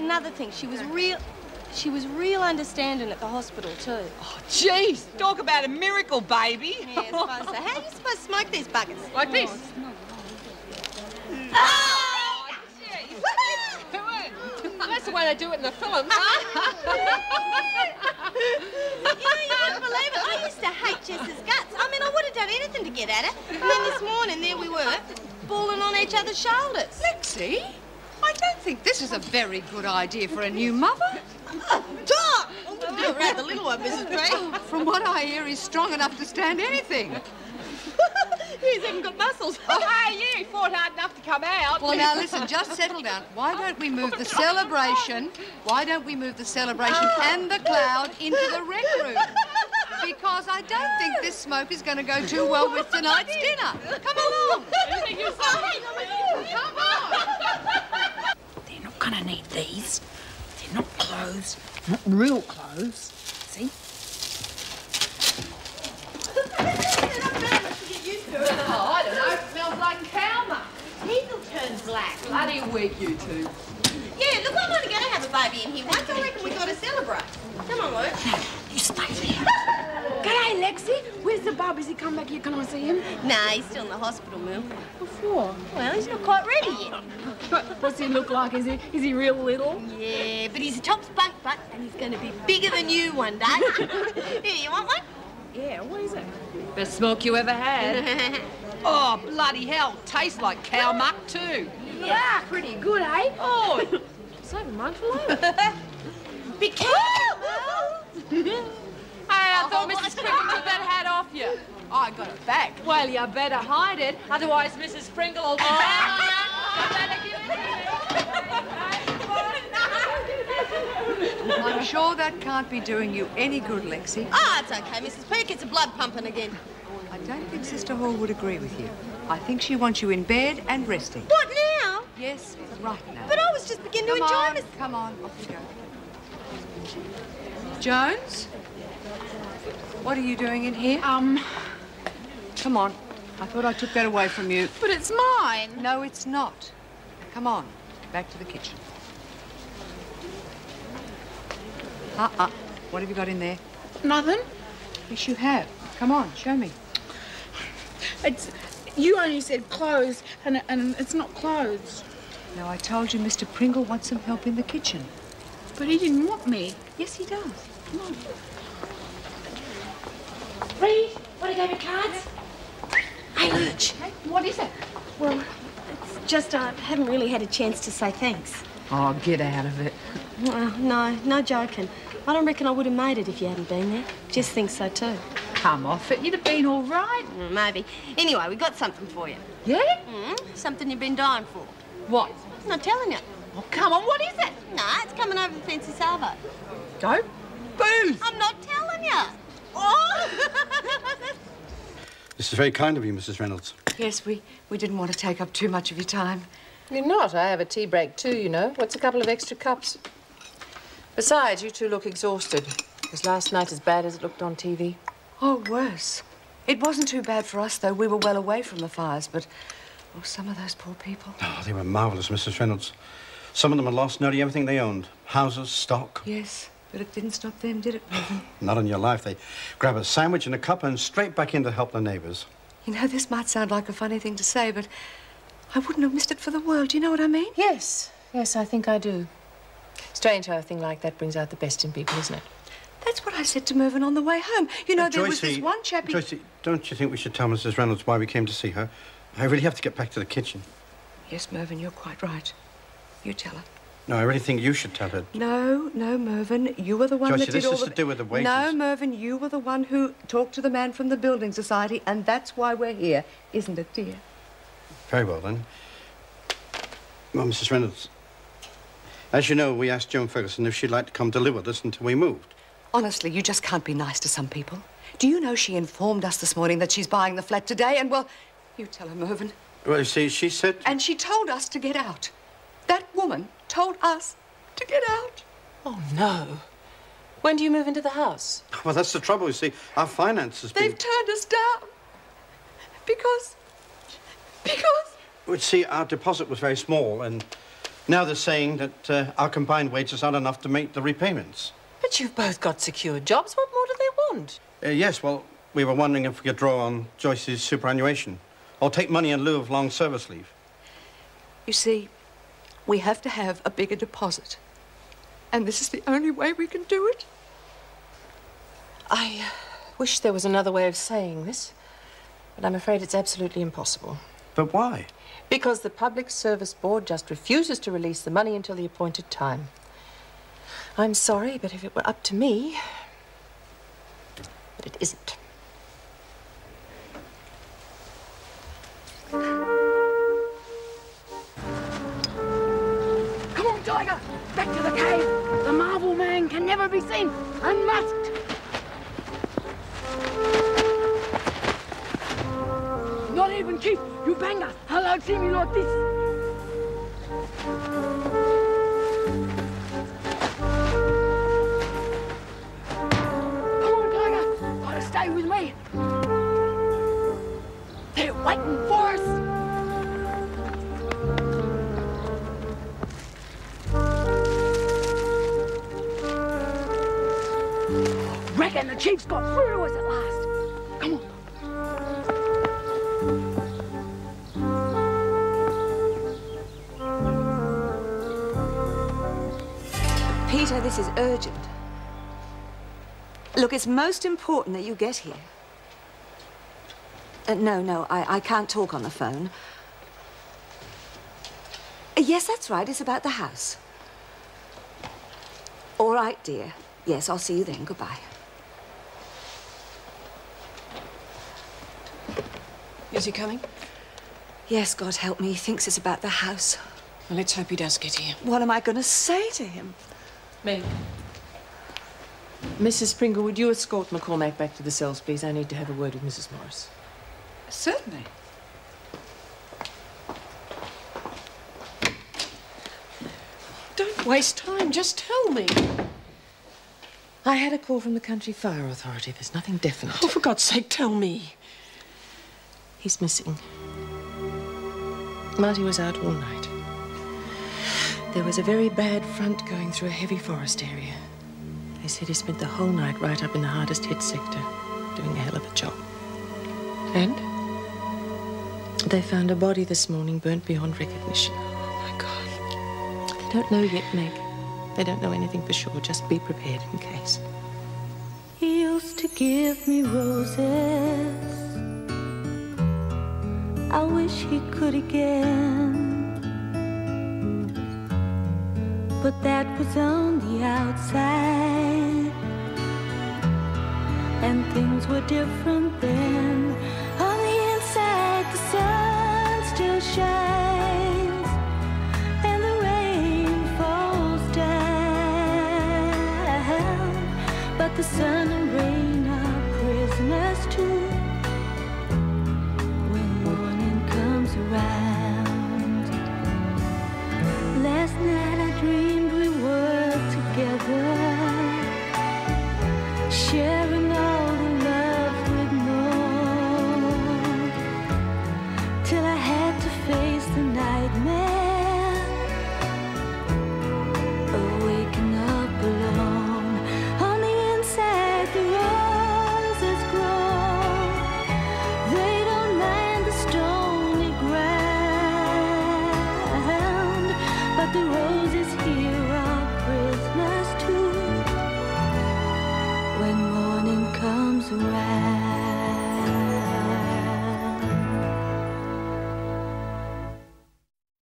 another thing, she was real understanding at the hospital, too. Oh, jeez. Talk about a miracle, baby. Yeah, I suppose so. How are you supposed to smoke these buggers? Like this. Oh, jeez. That's the way they do it in the films. You wouldn't believe it. I used to hate Jess's guts. I mean, I would have done anything to get at her. And then this morning, there we were, falling on each other's shoulders. Lexie, I don't think this is a very good idea for a new mother. Doc! I'm going to do it around the little one, Mrs. Gray. From what I hear, he's strong enough to stand anything. He's even got muscles. Oh, hey, you fought hard enough to come out. Well, now, listen, just settle down. Why don't we move the celebration? Why don't we move the celebration and the cloud into the rec room? Because I don't think this smoke is going to go too well with tonight's dinner. Come along. Come on. They're not going to need these. They're not clothes. Not real clothes. See? Oh, I don't know. It smells like cow muck. Teeth will turn black. Bloody weak, you two. Yeah, look, I'm only going to have a baby in here once. I reckon we got to celebrate. Come on, Luke. You stay there. G'day, Lexie. Where's the bub? Has he come back here? Can I see him? Nah, he's still in the hospital, Mil. What for? Well, he's not quite ready yet. What's he look like? Is he real little? Yeah, but he's a top spunk butt and he's going to be bigger than you one day. Here, you want one? Yeah, what is it? Best smoke you ever had. Oh, bloody hell. Tastes like cow muck, too. Yeah, pretty good, eh? Oh. Save a month for later. Be careful! Hey, I thought Mrs. Pringle took that hat off you. I got it back. Well, you better hide it, otherwise Mrs. Pringle will be back. You better give it. I'm sure that can't be doing you any good, Lexie. Oh, it's okay, Mrs. Peck. It's a blood pumping again. I don't think Sister Hall would agree with you. I think she wants you in bed and resting. What now? Yes, right now. But I was just beginning to enjoy this. Come on, off you go. Jones? What are you doing in here? Come on. I thought I took that away from you. But it's mine. No, it's not. Come on, back to the kitchen. What have you got in there? Nothing. Yes, you have. Come on, show me. You only said clothes, and it's not clothes. Now, I told you Mr. Pringle wants some help in the kitchen. But he didn't want me. Yes, he does. Come on. Reed, want to go to cards? Hey, Lurch. What is it? Well, it's just I haven't really had a chance to say thanks. Oh, get out of it. No joking. I don't reckon I would have made it if you hadn't been there. Jess thinks so too. Come off it. You'd have been all right. Maybe. Anyway, we got something for you. Yeah? Something you've been dying for. What? I'm not telling you. Oh, come on. What is it? Nah, it's coming over the fancy salvo. Dope? Booze. I'm not telling you. Oh! This is very kind of you, Mrs. Reynolds. Yes, we didn't want to take up too much of your time. You're not. I have a tea break too, you know. What's a couple of extra cups? Besides, you two look exhausted. Was last night as bad as it looked on TV? Oh, worse. It wasn't too bad for us, though. We were well away from the fires, but some of those poor people. Oh, they were marvellous, Mrs. Reynolds. Some of them had lost nearly everything they owned. Houses, stock. Yes, but it didn't stop them, did it, Mervyn? Not on your life. They grab a sandwich and a cup and straight back in to help their neighbours. You know, this might sound like a funny thing to say, but I wouldn't have missed it for the world. Do you know what I mean? Yes, I think I do. Strange how a thing like that brings out the best in people, isn't it? That's what I said to Mervyn on the way home. You know, there was this one chappie... Joycey, don't you think we should tell Mrs. Reynolds why we came to see her? I really have to get back to the kitchen. Yes, Mervyn, you're quite right. You tell her. No, I really think you should tell her. No, Mervyn, you were the one that did all the... this is to do with the wages. No, Mervyn, you were the one who talked to the man from the Building Society, and that's why we're here, isn't it, dear? Very well, then. Well, Mrs. Reynolds, as you know, we asked Joan Ferguson if she'd like to come to live with us until we moved. Honestly, you just can't be nice to some people. Do you know she informed us this morning that she's buying the flat today, and, well, you tell her, Mervyn. Well, you see, she said... And she told us to get out. That woman told us to get out. Oh, no. When do you move into the house? Well, that's the trouble, you see. Our finances... They've turned us down. Because... Well, see, our deposit was very small, and Now they're saying that our combined wages aren't enough to make the repayments. But you've both got secure jobs. What more do they want? Yes, well, we were wondering if we could draw on Joyce's superannuation or take money in lieu of long service leave. You see, we have to have a bigger deposit. And this is the only way we can do it. I wish there was another way of saying this, but I'm afraid it's absolutely impossible. But why? Because the Public Service Board just refuses to release the money until the appointed time. I'm sorry, but if it were up to me... But it isn't. Come on, Tiger! Back to the cave! The Marvel Man can never be seen! Unmasked! Not even Keith, you banger! Hello, see me like this! Come on, Tiger! Gotta stay with me! They're waiting for us! Reckon the Chief's got through to us at last. Come on. Peter, this is urgent. Look, it's most important that you get here. No, I can't talk on the phone. Yes, that's right. It's about the house. All right, dear. Yes, I'll see you then. Goodbye. Is he coming? Yes, God help me. He thinks it's about the house. Well, let's hope he does get here. What am I going to say to him? Meg. Mrs. Pringle, would you escort McCormack back to the cells, please? I need to have a word with Mrs. Morris. Certainly. Don't waste time. Just tell me. I had a call from the Country Fire Authority. There's nothing definite. Oh, for God's sake, tell me. He's missing. Marty was out all night. There was a very bad front going through a heavy forest area. They said he spent the whole night right up in the hardest hit sector, doing a hell of a job. And? They found a body this morning burnt beyond recognition. Oh, my God. They don't know yet, Meg. They don't know anything for sure. Just be prepared in case. He used to give me roses. I wish he could again. But that was on the outside, and things were different then. On the inside, the sun still shines, and the rain falls down, but the sun